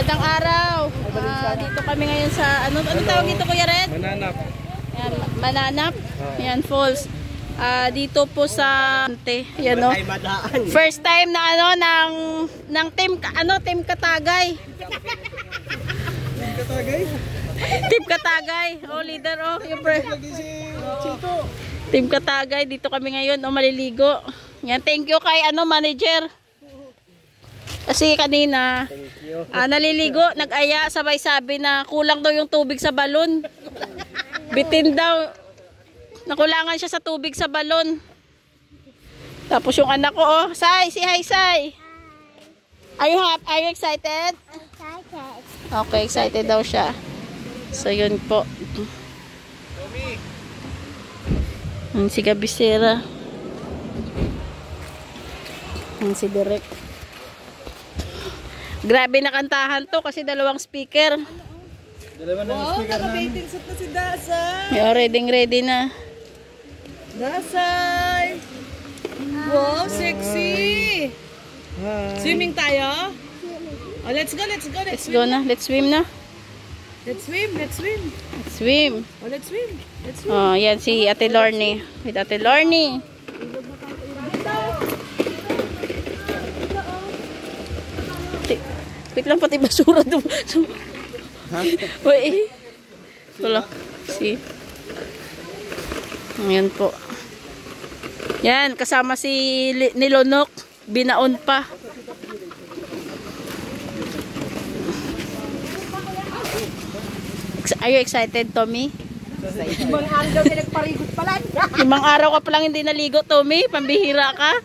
Magandang araw. Dito kami ngayon sa ano tawag dito, Kuya Red? Mananap. Ayan, Mananap. Ayan, falls. Dito po sa yan, no? First time na ano ng team team Katagay. Katagay? Team Katagay. Oh, leader yung Team Katagay, dito kami ngayon maliligo. Yan, thank you kay manager. Kasi kanina naliligo, nag-aya, sabay sabi na kulang daw yung tubig sa balon. Bitin daw. Nakulangan siya sa tubig sa balon. Tapos yung anak ko, Sai, say hi, Sai. Are you excited? Excited. Okay, excited daw siya. So yun po. Si Gabisera. Si Derek. Grabe na kantahan to kasi dalawang speaker. Dalawa na yung speaker namin. Naka-baiting suit na si Dasay. Yo, ready na. Dasay! Wow, sexy! Swimming tayo? Oh, let's go. Let's go na. Let's swim na. Let's swim. Let's swim. Oh, let's swim. Oh, yan si Ate Lorne. With Ate Lorne. Wait lang, pati basura doon. Wait. Wala. Si. Ayan po. Yan, kasama si Nilonok. Binaon pa. Are you excited, Tommy? Ibang araw daw nagparigot pala. Limang araw ka palang hindi naligo, Tommy. Pambihira ka.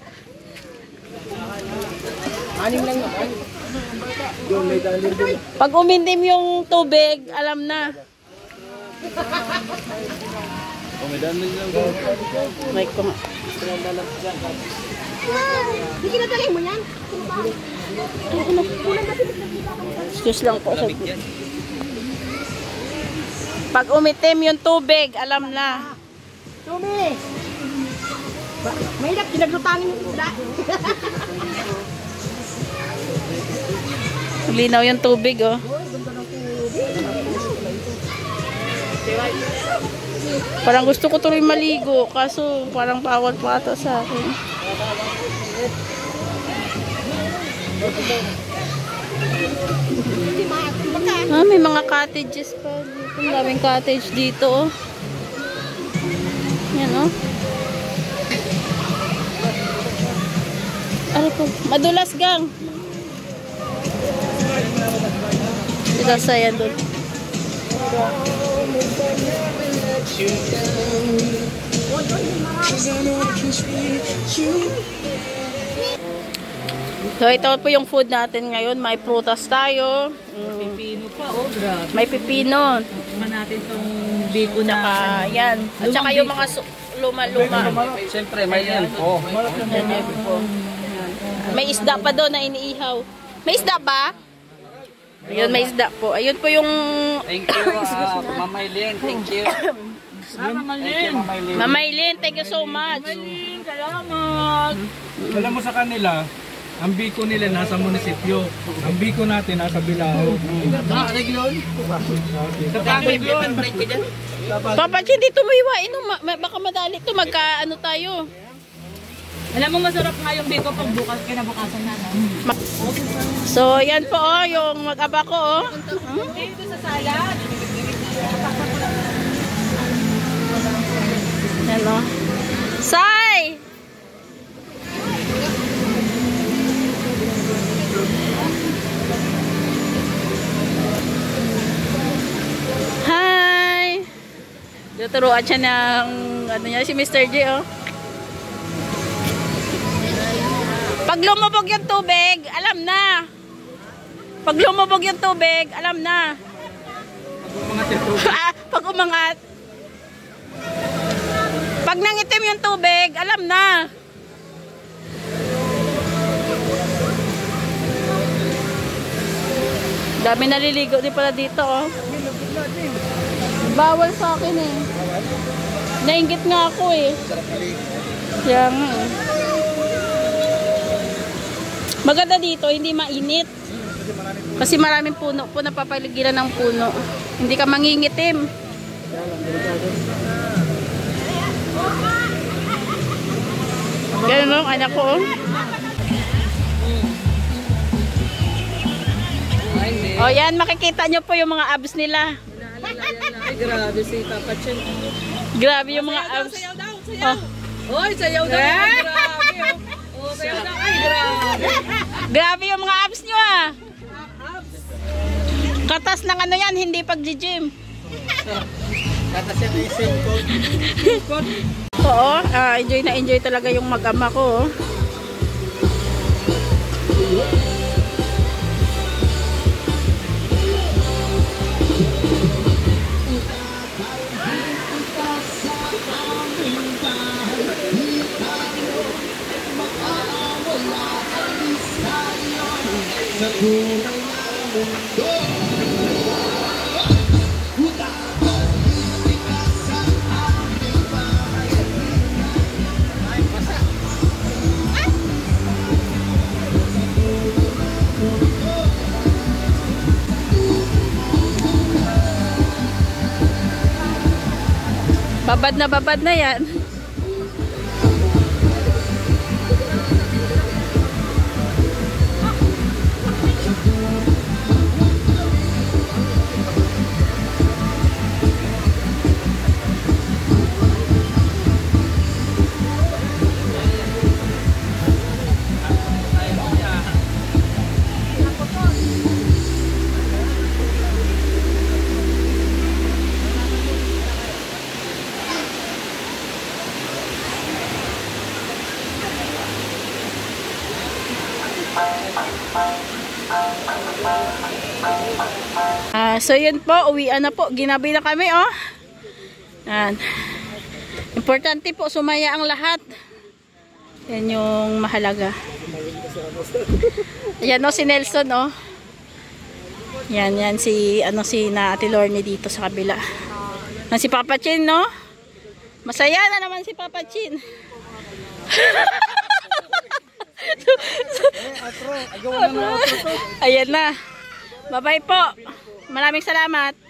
Anim lang naman. Pag umindim yung tubig, alam na. May ko nga. Hindi na mo yan. Excuse lang po. Pag umitim yung tubig, alam na. Tumi! Mahirap, pinaglutangin yung isda. Linaw yung tubig, oh. Parang gusto ko tuloy maligo, kaso parang bawal pa ata sa akin. May mga cottages pa dito. Ang daming cottage dito, oh. Yan, oh. Ano po? Madulas, gang. Sayan doon. So ito po yung food natin ngayon. May prutas tayo. Pipino pa, grabe. May pipino. Tingnan natin tong biko na. Yan. At saka yung mga luma-luma. Siyempre, may yan po. May isda pa doon na iniihaw. May isda ba? Ayun, may isda po. Ayun po yung... Thank you, Mamaylin. Thank you. Mamaylin, thank you so much. Salamat! Alam mo sa kanila, ang biko nila nasa munisipyo. Ang biko natin nasa Bilao. Papa, hindi tumiwain. Baka madali ito. Magka-ano tayo. Alam mo, masarap nga yung biko pag bukas, kinabukasan na. So, yan po, yung mag-aba ko, Dito sa salad. Yan, Sai! Hi! Tuturuan siya ng, si Mr. J, Pag lumubog yung tubig, alam na. Pag lumubog yung tubig, alam na. Pag umangat. Pag nangitim yung tubig, alam na. Dami naliligo din pala dito, Bawal sa akin, Nainggit nga ako, Kaya nga, Maganda dito, hindi mainit. Kasi maraming puno po, napapaligiran ng puno. Hindi ka mangingitim. Ganun, anak ko. O yan, makikita nyo po yung mga abs nila. Ay, grabe si Papa Chen. Grabe yung mga abs. Sayaw daw, sayaw. Oy, sayaw daw. Grabe. Oh, sayaw daw. Ay, grabe. Grabe yung mga abs nyo ah. Katas ng ano yan, hindi pag-gym. Katas yan ay code. Oo, enjoy na enjoy talaga yung mag-ama ko. Babad na yan. So yun po, uwian na po. Ginabi na kami, oh. Yan. Importante po, sumaya ang lahat. Yan yung mahalaga. Yan, oh, si Nelson, oh. Yan si na Ate Lorne dito sa kabila. Yan si Papa Chin, no? Masaya na naman si Papa Chin. Ayan na. Bye-bye po. Maraming salamat.